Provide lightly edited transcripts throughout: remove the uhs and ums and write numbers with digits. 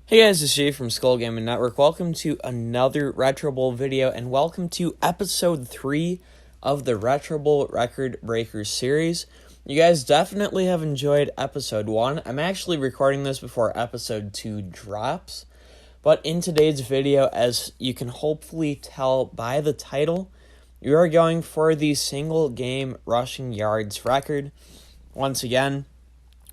Hey guys, it's Jay from Skull Gaming Network. Welcome to another Retro Bowl video, and welcome to episode 3 of the Retro Bowl Record Breakers series. You guys definitely have enjoyed episode 1. I'm actually recording this before episode 2 drops. But in today's video, as you can hopefully tell by the title, we are going for the single game rushing yards record. Once again,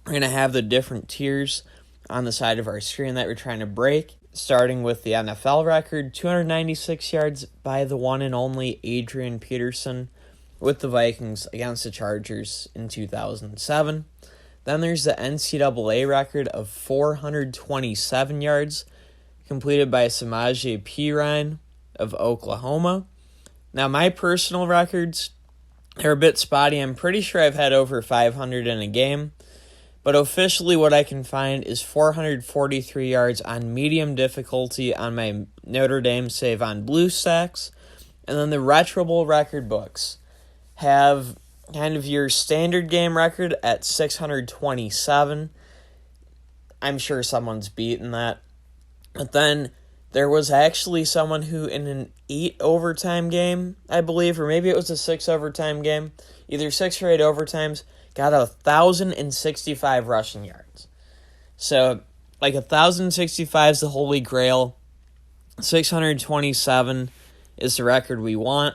we're going to have the different tiers on the side of our screen that we're trying to break, starting with the NFL record, 296 yards by the one and only Adrian Peterson with the Vikings against the Chargers in 2007. Then there's the NCAA record of 427 yards, completed by Samaje Perine of Oklahoma. Now, my personal records are a bit spotty. I'm pretty sure I've had over 500 in a game. But officially what I can find is 443 yards on medium difficulty on my Notre Dame save on BlueStacks. And then the Retro Bowl record books have kind of your standard game record at 627. I'm sure someone's beaten that. But then there was actually someone who in an 8 overtime game, I believe, or maybe it was a 6 overtime game, either 6 or 8 overtimes, got 1,065 rushing yards. So, 1,065 is the holy grail. 627 is the record we want.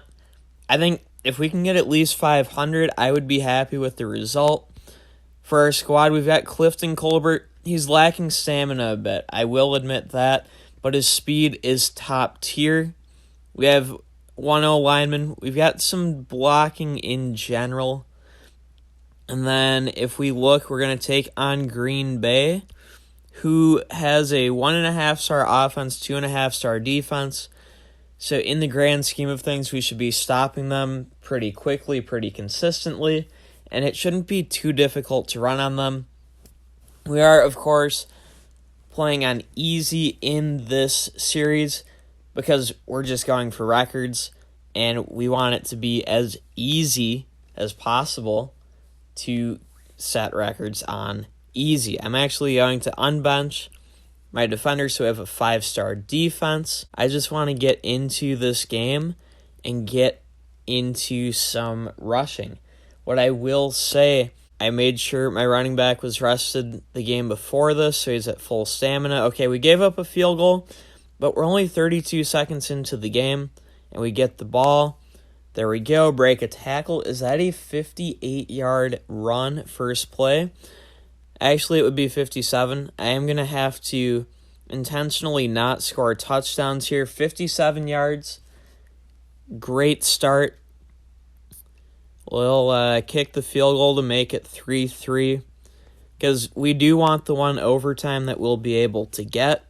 I think if we can get at least 500, I would be happy with the result. For our squad, we've got Clifton Colbert. He's lacking stamina a bit, I will admit that, but his speed is top tier. We have 1-0 lineman. We've got some blocking in general. And then if we look, we're going to take on Green Bay, who has a 1.5-star offense, 2.5-star defense. So in the grand scheme of things, we should be stopping them pretty quickly, pretty consistently, and it shouldn't be too difficult to run on them. We are, of course, playing on easy in this series because we're just going for records, and we want it to be as easy as possible to set records on easy. I'm actually going to unbench my defenders who have a 5-star defense. I just want to get into this game and get into some rushing. What I will say, I made sure my running back was rested the game before this, so he's at full stamina. Okay, we gave up a field goal, but we're only 32 seconds into the game, and we get the ball. There we go, break a tackle. Is that a 58-yard run first play? Actually, it would be 57. I am going to have to intentionally not score touchdowns here. 57 yards. Great start. We'll kick the field goal to make it 3-3. Because we do want the one overtime that we'll be able to get.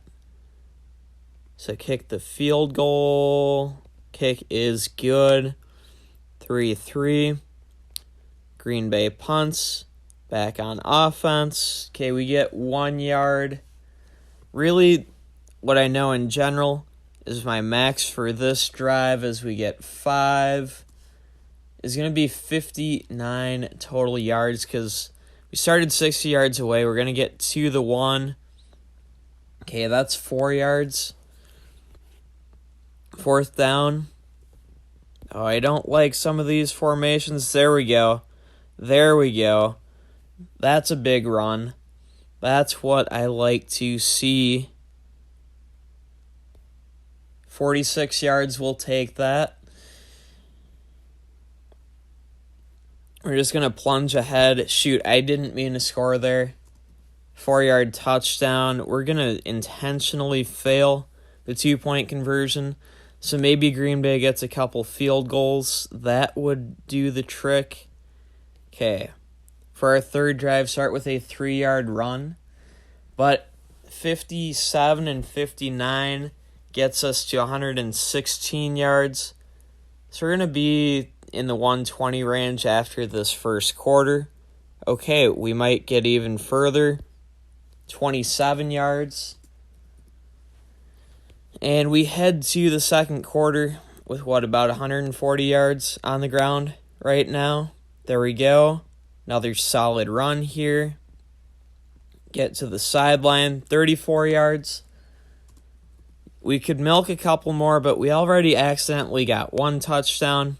So kick the field goal. Kick is good. 3-3. Green Bay punts. Back on offense. Okay, we get 1 yard. Really, what I know in general is my max for this drive as we get 5 is going to be 59 total yards because we started 60 yards away. We're going to get to the 1. Okay, that's 4 yards. 4th down. Oh, I don't like some of these formations. There we go. There we go. That's a big run. That's what I like to see. 46 yards, we'll take that. We're just going to plunge ahead. Shoot, I didn't mean to score there. 4-yard touchdown. We're going to intentionally fail the 2-point conversion. So maybe Green Bay gets a couple field goals. That would do the trick. Okay. For our third drive, start with a 3-yard run. But 57 and 59 gets us to 116 yards. So we're going to be in the 120 range after this first quarter. Okay, we might get even further. 27 yards. And we head to the second quarter with, about 140 yards on the ground right now. There we go. Another solid run here. Get to the sideline, 34 yards. We could milk a couple more, but we already accidentally got one touchdown.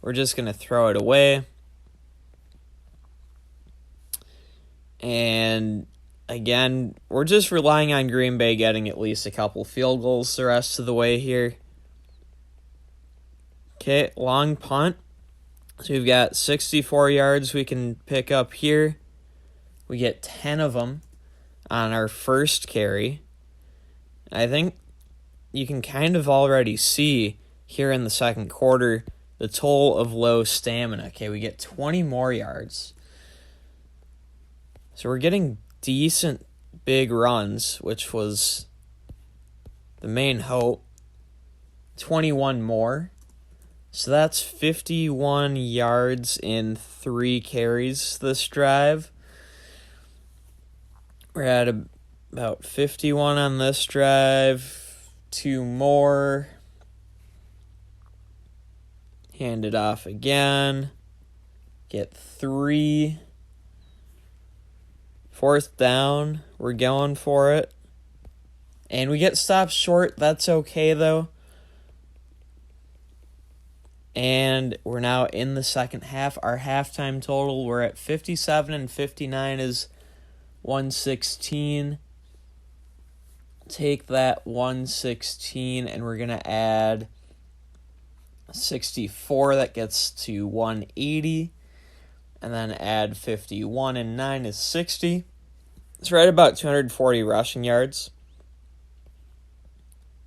We're just going to throw it away. And again, we're just relying on Green Bay getting at least a couple field goals the rest of the way here. Okay, long punt. So we've got 64 yards we can pick up here. We get 10 of them on our first carry. I think you can kind of already see here in the second quarter the toll of low stamina. Okay, we get 20 more yards. So we're getting decent big runs, which was the main hope. 21 more. So that's 51 yards in 3 carries this drive. We're at about 51 on this drive. 2 more. Hand it off again. Get 3. 4th down. We're going for it. And we get stopped short. That's okay, though. And we're now in the second half. Our halftime total, we're at 57 and 59 is 116. Take that 116 and we're going to add 64. That gets to 180. And then add 51 and 9 is 60. It's right about 240 rushing yards.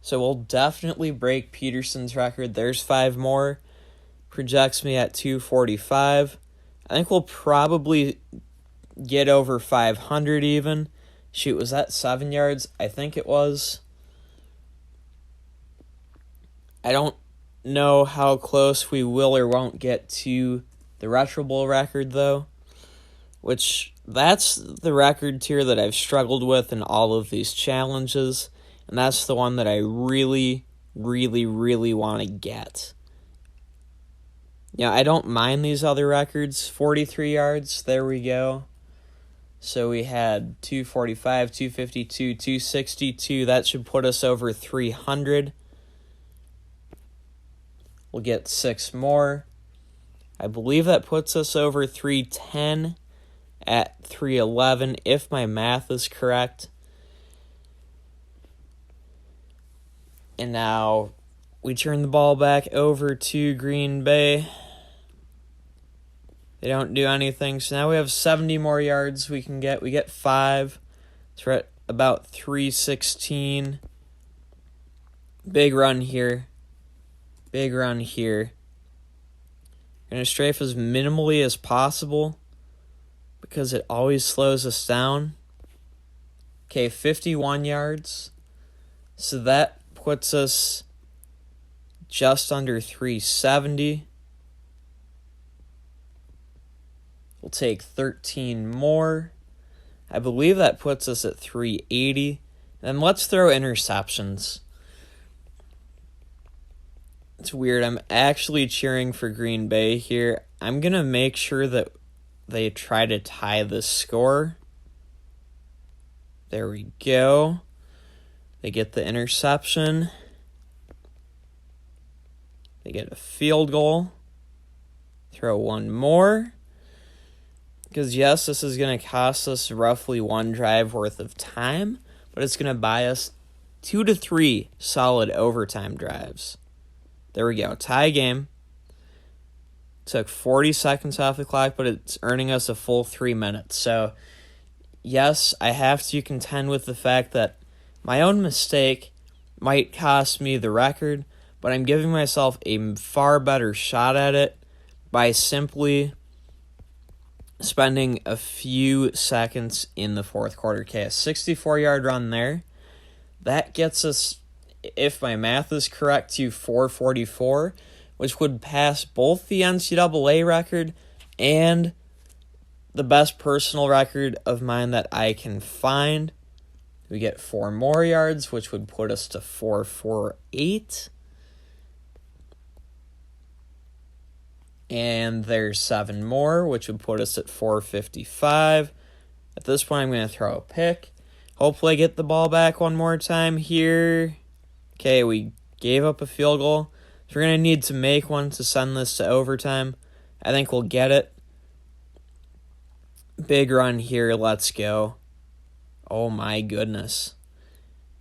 So we'll definitely break Peterson's record. There's 5 more. Projects me at 245. I think we'll probably get over 500 even. Shoot, was that 7 yards? I think it was. I don't know how close we will or won't get to the Retro Bowl record, though. Which, that's the record tier that I've struggled with in all of these challenges. And that's the one that I really, really, really want to get. Yeah, I don't mind these other records. 43 yards, there we go. So we had 245, 252, 262. That should put us over 300. We'll get 6 more. I believe that puts us over 310 at 311, if my math is correct. And now we turn the ball back over to Green Bay. They don't do anything. So now we have 70 more yards we can get. We get 5. So we're at about 316. Big run here. Big run here. Going to strafe as minimally as possible because it always slows us down. Okay, 51 yards. So that puts us just under 370. We'll take 13 more. I believe that puts us at 380. Then let's throw interceptions. It's weird. I'm actually cheering for Green Bay here. I'm going to make sure that they try to tie the score. There we go. They get the interception. They get a field goal. Throw one more. Because, yes, this is going to cost us roughly 1 drive worth of time, but it's going to buy us 2 to 3 solid overtime drives. There we go. Tie game. Took 40 seconds off the clock, but it's earning us a full 3 minutes. So, yes, I have to contend with the fact that my own mistake might cost me the record, but I'm giving myself a far better shot at it by simply spending a few seconds in the fourth quarter. Okay, a 64-yard run there. That gets us, if my math is correct, to 444, which would pass both the NCAA record and the best personal record of mine that I can find. We get 4 more yards, which would put us to 448. And there's 7 more, which would put us at 455. At this point, I'm going to throw a pick. Hopefully I get the ball back one more time here. Okay, we gave up a field goal. So we're going to need to make one to send this to overtime. I think we'll get it. Big run here. Let's go. Oh, my goodness.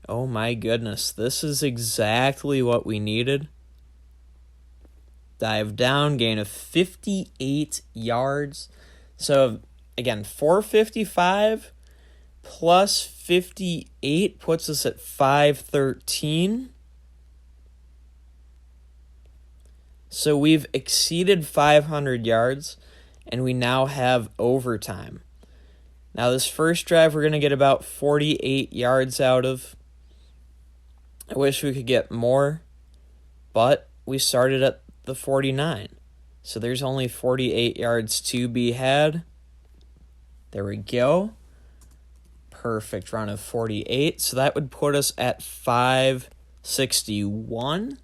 Oh, my goodness. This is exactly what we needed. Dive down, gain of 58 yards. So, again, 455 plus 58 puts us at 513. So we've exceeded 500 yards, and we now have overtime. Now this first drive we're going to get about 48 yards out of. I wish we could get more, but we started at the 49. So there's only 48 yards to be had. There we go. Perfect run of 48. So that would put us at 561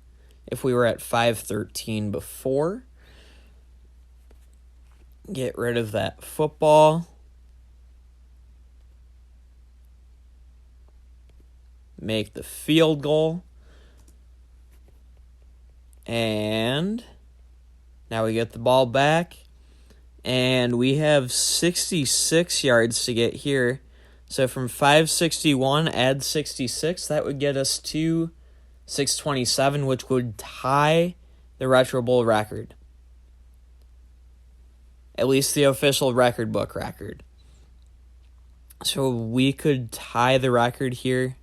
if we were at 513 before. Get rid of that football. Make the field goal. And now we get the ball back. And we have 66 yards to get here. So from 561, add 66. That would get us to 627, which would tie the Retro Bowl record. At least the official record book record. So we could tie the record here.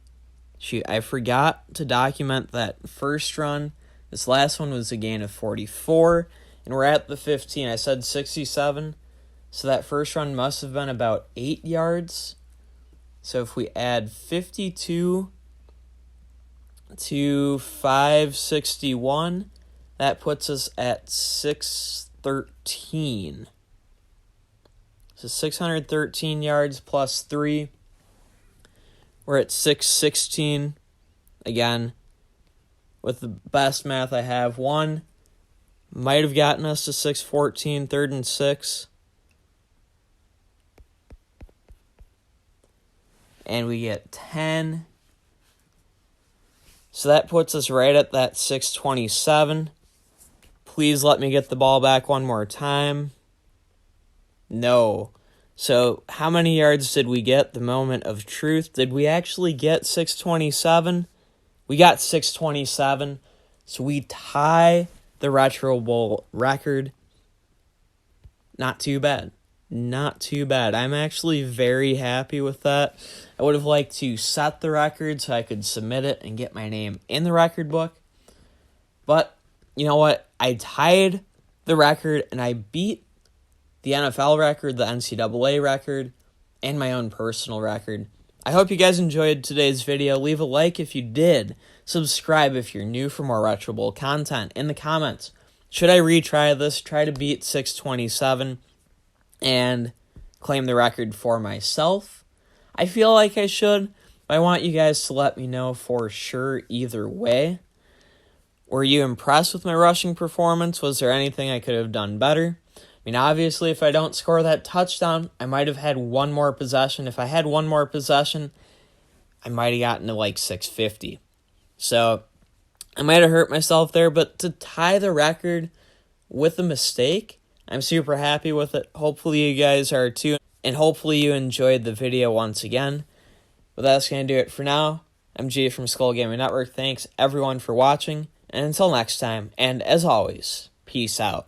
Shoot, I forgot to document that first run. This last one was a gain of 44, and we're at the 15. I said 67, so that first run must have been about 8 yards. So if we add 52 to 561, that puts us at 613. So 613 yards plus 3. We're at 616. Again, with the best math I have, 1 might have gotten us to 614, 3rd and 6. And we get 10. So that puts us right at that 627. Please let me get the ball back one more time. No. So how many yards did we get? The moment of truth. Did we actually get 627? We got 627. So we tie the Retro Bowl record. Not too bad. Not too bad. I'm actually very happy with that. I would have liked to set the record so I could submit it and get my name in the record book. But you know what? I tied the record and I beat the NFL record, the NCAA record, and my own personal record. I hope you guys enjoyed today's video. Leave a like if you did. Subscribe if you're new for more Retro Bowl content. In the comments, should I retry this, try to beat 627, and claim the record for myself? I feel like I should, but I want you guys to let me know for sure either way. Were you impressed with my rushing performance? Was there anything I could have done better? I mean, obviously, if I don't score that touchdown, I might have had one more possession. If I had one more possession, I might have gotten to like 650. So I might have hurt myself there, but to tie the record with a mistake, I'm super happy with it. Hopefully you guys are too, and hopefully you enjoyed the video once again. But that's going to do it for now. I'm G from Skull Gaming Network. Thanks everyone for watching, and until next time, and as always, peace out.